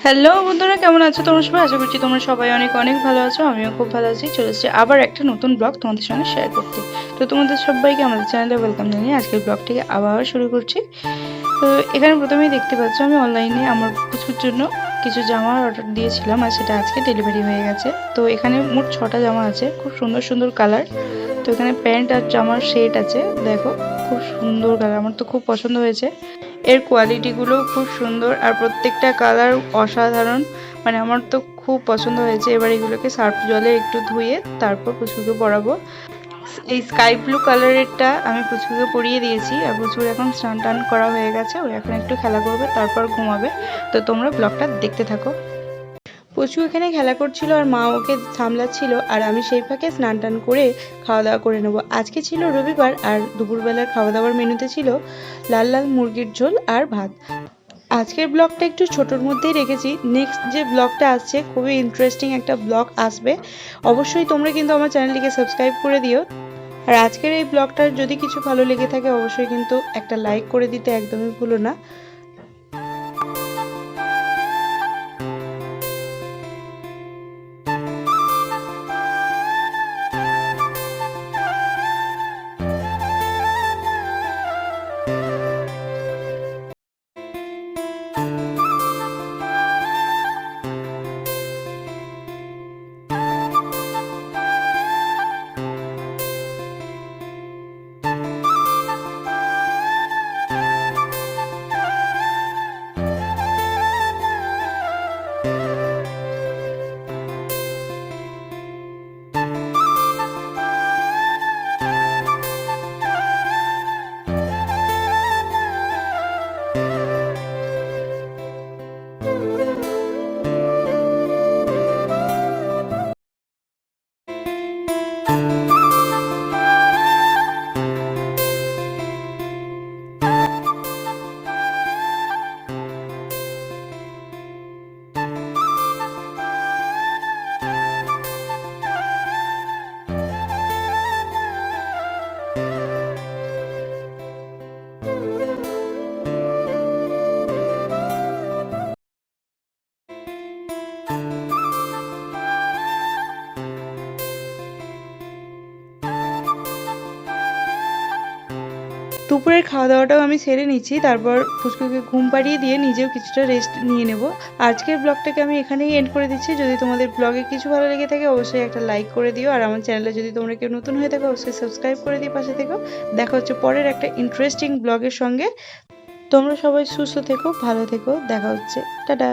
Hello বন্ধুরা, কেমন আছো তোমরা সবাই? আশা করছি তোমরা সবাই অনেক অনেক ভালো আছো। আমিও খুব ভালো আছি। চলে এসেছি আবার একটা নতুন ব্লগ তোমাদের সঙ্গে শেয়ার করতে। তো তোমাদের সবাইকে আমাদের চ্যানেলে ওয়েলকাম জানিয়ে আজকের ব্লগটিকে আবার শুরু করছি। তো এখানে প্রথমেই দেখতে পাচ্ছ আমি অনলাইনে আমার পুচকুর জন্য কিছু জামার অর্ডার দিয়েছিলাম, আর সেটা আজকে ডেলিভারি হয়ে গেছে। তো এখানে মোট 6টা জামা আছে, খুব সুন্দর সুন্দর কালার। তো এখানে প্যান্ট আর জামার সেট আছে, দেখো খুব সুন্দর কালার, আমার তো খুব পছন্দ হয়েছে। এর কোয়ালিটিগুলো খুব সুন্দর আর প্রত্যেকটা কালার অসাধারণ, মানে আমার তো খুব পছন্দ হয়েছে। এবার এগুলোকে সার্ফ জলে একটু ধুয়ে তারপর পুচকুকে পরাবো। এই স্কাই ব্লু কালারেরটা আমি পুচকুকে পরিয়ে দিয়েছি, আর পুচকুর এখন স্নান টান করা হয়ে গেছে, ও এখন একটু খেলা করবে তারপর ঘুমাবে। তো তোমরা ব্লগটা দেখতে থাকো। পুচকু এখানে খেলা করছিল আর মা ওকে সামলাচ্ছিল, আর আমি সেই ফাঁকে স্নান টান করে খাওয়া দাওয়া করে নেবো। আজকে ছিল রবিবার, আর দুপুরবেলার খাওয়া দাওয়ার মেনুতে ছিল লাল লাল মুরগির ঝোল আর ভাত। আজকের ব্লগটা একটু ছোটোর মধ্যেই রেখেছি। নেক্সট যে ব্লগটা আসছে খুবই ইন্টারেস্টিং একটা ব্লগ আসবে, অবশ্যই তোমরা কিন্তু আমার চ্যানেলটিকে সাবস্ক্রাইব করে দিও। আর আজকের এই ব্লগটার যদি কিছু ভালো লেগে থাকে অবশ্যই কিন্তু একটা লাইক করে দিতে একদমই ভুলো না। দুপুরের খাওয়া দাওয়াটাও আমি সেরে নিচ্ছি, তারপর পুচকুকে ঘুম পাড়িয়ে দিয়ে নিজেও কিছুটা রেস্ট নিয়ে নেব। আজকের ব্লগটাকে আমি এখানেই এন্ড করে দিচ্ছি। যদি তোমাদের ব্লগে কিছু ভালো লেগে থাকে অবশ্যই একটা লাইক করে দিও, আর আমার চ্যানেলে যদি তোমরা কেউ নতুন হয়ে থাকো অবশ্যই সাবস্ক্রাইব করে দিয়ে পাশে থেকো। দেখা হচ্ছে পরের একটা ইন্টারেস্টিং ব্লগের সঙ্গে। তোমরা সবাই সুস্থ থেকো, ভালো থেকো, দেখা হচ্ছে, টাটা।